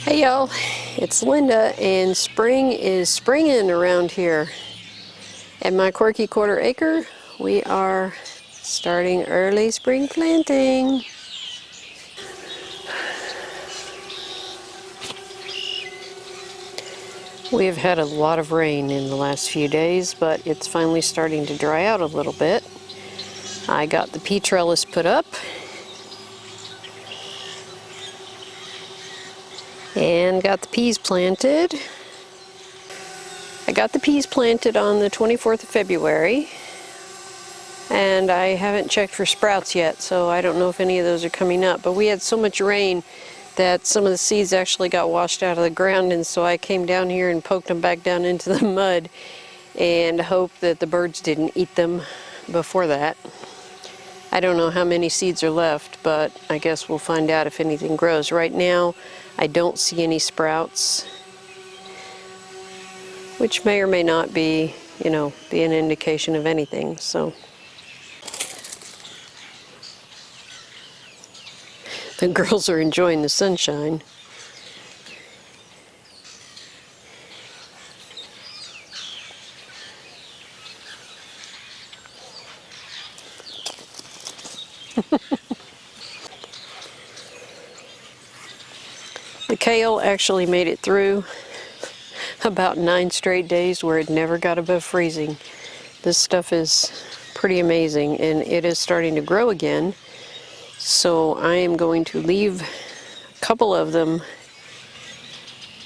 Hey y'all, it's Linda, and spring is springing around here. At my quirky quarter acre, we are starting early spring planting. We have had a lot of rain in the last few days, but it's finally starting to dry out a little bit. I got the pea trellis put up and got the peas planted. I got the peas planted on the 24th of February, and I haven't checked for sprouts yet, so I don't know if any of those are coming up. But we had so much rain that some of the seeds actually got washed out of the ground, and so I came down here and poked them back down into the mud and hoped that the birds didn't eat them before that. I don't know how many seeds are left, but I guess we'll find out if anything grows. Right now, I don't see any sprouts, which may or may not be, be an indication of anything. So the girls are enjoying the sunshine. The kale actually made it through about 9 straight days where it never got above freezing. This stuff is pretty amazing, and it is starting to grow again. So I am going to leave a couple of them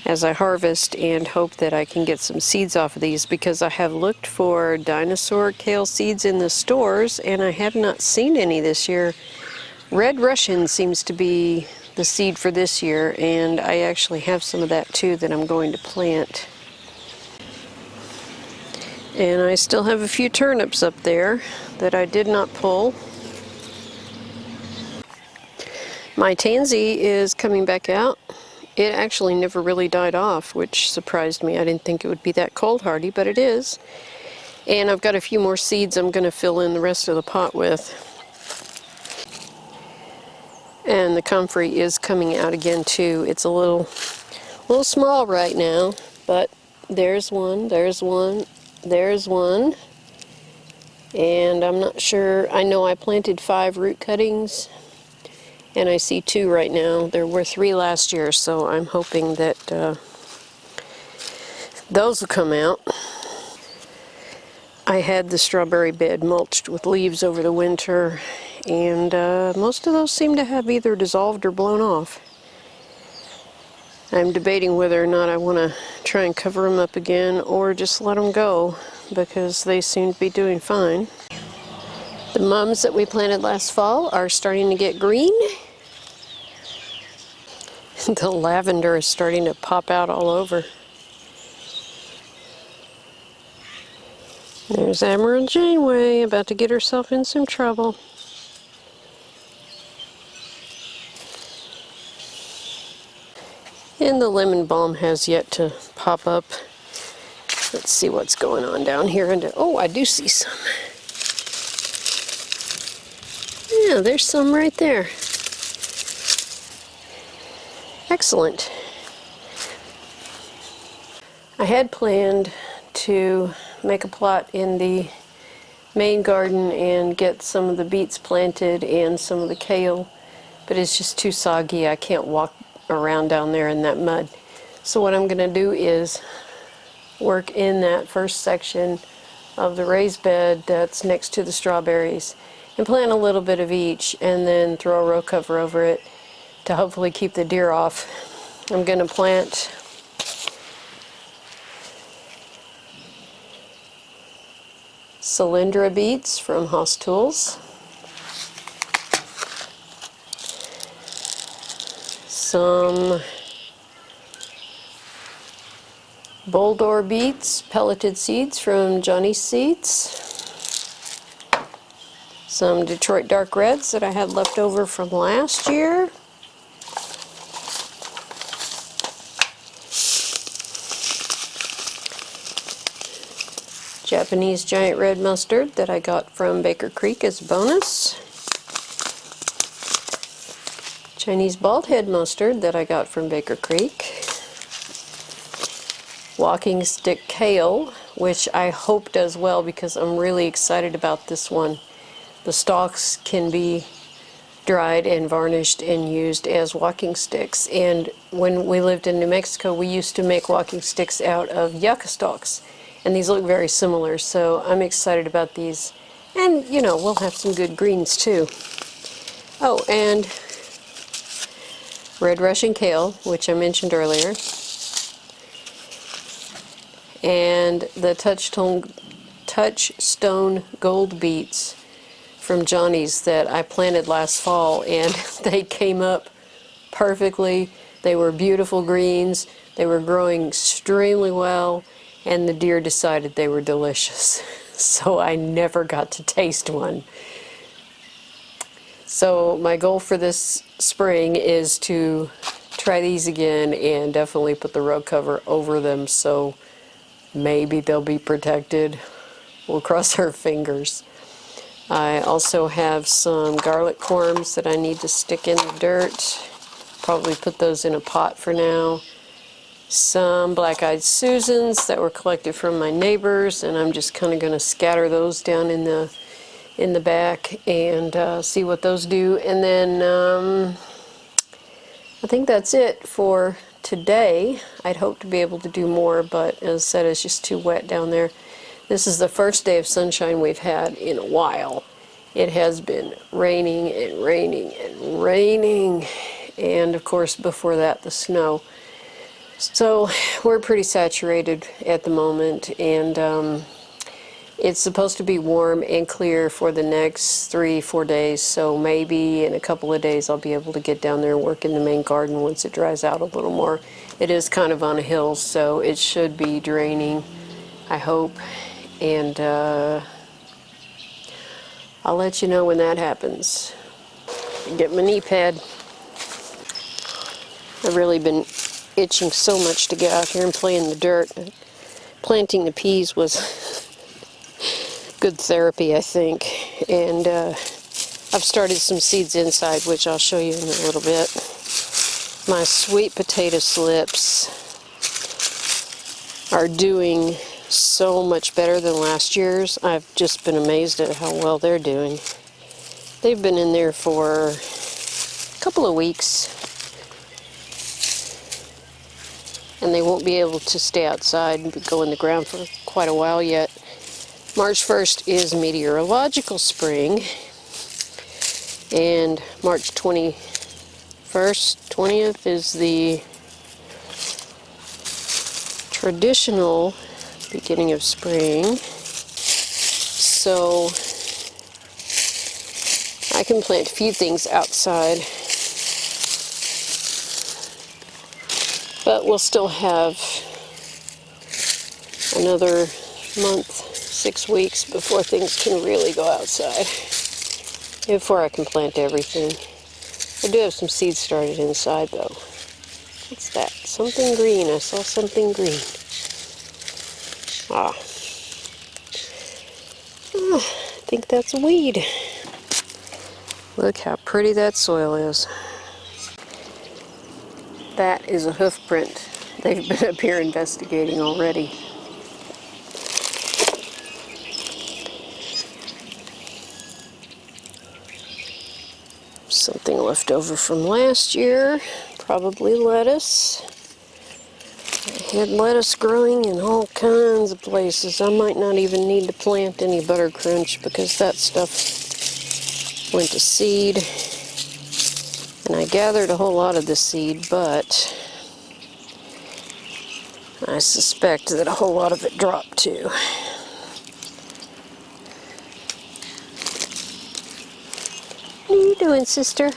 as I harvest and hope that I can get some seeds off of these, because I have looked for dinosaur kale seeds in the stores and I have not seen any this year. Red Russian seems to be the seed for this year, and I actually have some of that too that I'm going to plant. And I still have a few turnips up there that I did not pull. My tansy is coming back out. It actually never really died off, which surprised me. I didn't think it would be that cold hardy, but it is. And I've got a few more seeds I'm going to fill in the rest of the pot with. And the comfrey is coming out again too. It's a little small right now, but there's one, there's one, there's one. And I'm not sure, I know I planted 5 root cuttings, and I see 2 right now. There were 3 last year, so I'm hoping that those will come out. I had the strawberry bed mulched with leaves over the winter, and most of those seem to have either dissolved or blown off. I'm debating whether or not I want to try and cover them up again or just let them go, because they seem to be doing fine. The mums that we planted last fall are starting to get green. The lavender is starting to pop out all over. There's Admiral Janeway about to get herself in some trouble. And the lemon balm has yet to pop up. Let's see what's going on down here. Oh, I do see some. Yeah, there's some right there. Excellent. I had planned to make a plot in the main garden and get some of the beets planted and some of the kale, but it's just too soggy. I can't walk around down there in that mud. So what I'm going to do is work in that first section of the raised bed that's next to the strawberries and plant a little bit of each, and then throw a row cover over it to hopefully keep the deer off. I'm going to plant Cylindra beets from Haas Tools, some Boldor beets, pelleted seeds from Johnny's Seeds, some Detroit Dark Reds that I had left over from last year, Japanese giant red mustard that I got from Baker Creek as a bonus, Chinese bald head mustard that I got from Baker Creek. Walking stick kale, which I hope does well because I'm really excited about this one. The stalks can be dried and varnished and used as walking sticks. And when we lived in New Mexico, we used to make walking sticks out of yucca stalks. And these look very similar, so I'm excited about these. And, you know, we'll have some good greens too. Oh, and red Russian kale, which I mentioned earlier. And the Touchstone gold beets from Johnny's that I planted last fall, and they came up perfectly. They were beautiful greens. They were growing extremely well, and the deer decided they were delicious. So I never got to taste one. So my goal for this spring is to try these again and definitely put the rug cover over them so maybe they'll be protected. We'll cross our fingers. I also have some garlic corms that I need to stick in the dirt. Probably put those in a pot for now. Some black-eyed Susans that were collected from my neighbors, and I'm just kind of going to scatter those down in the back and see what those do. And then I think that's it for today. I'd hope to be able to do more, but as I said, it's just too wet down there. This is the first day of sunshine we've had in a while. It has been raining and raining and raining, and of course before that the snow. So we're pretty saturated at the moment, and it's supposed to be warm and clear for the next 3-4 days, so maybe in a couple of days I'll be able to get down there and work in the main garden once it dries out a little more. It is kind of on a hill, so it should be draining, I hope, and I'll let you know when that happens. Get my knee pad. I've really been itching so much to get out here and play in the dirt. Planting the peas was good therapy, I think, and I've started some seeds inside, which I'll show you in a little bit. My sweet potato slips are doing so much better than last year's. I've just been amazed at how well they're doing. They've been in there for a couple of weeks, and they won't be able to stay outside and go in the ground for quite a while yet. March 1st is meteorological spring, and March 20th is the traditional beginning of spring. So I can plant a few things outside, but we'll still have another month, 6 weeks before things can really go outside, before I can plant everything. I do have some seeds started inside though. What's that? Something green. I saw something green. I think that's a weed. Look how pretty that soil is. That is a hoof print. They've been up here investigating already. Something left over from last year, probably lettuce. I had lettuce growing in all kinds of places. I might not even need to plant any butter crunch because that stuff went to seed. And I gathered a whole lot of the seed, but I suspect that a whole lot of it dropped too. What are you doing, sister?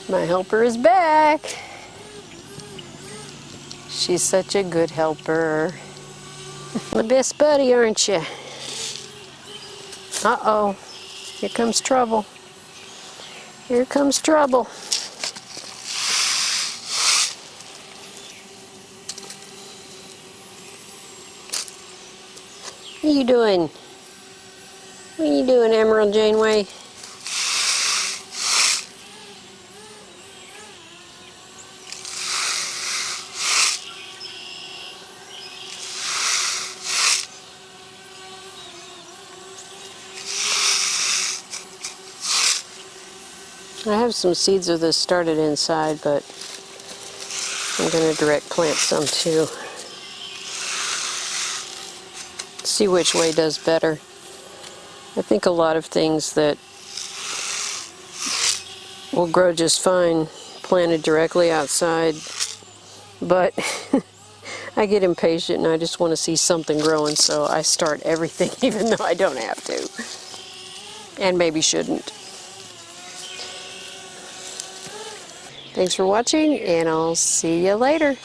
My helper is back. She's such a good helper. My best buddy, aren't you? Uh-oh. Here comes trouble. Here comes trouble. What are you doing? What What are you doing, Emerald Janeway? I have some seeds of this started inside, but I'm going to direct plant some too. See which way does better. I think a lot of things that will grow just fine planted directly outside, but I get impatient and I just want to see something growing, so I start everything even though I don't have to, and maybe shouldn't. Thanks for watching, and I'll see you later.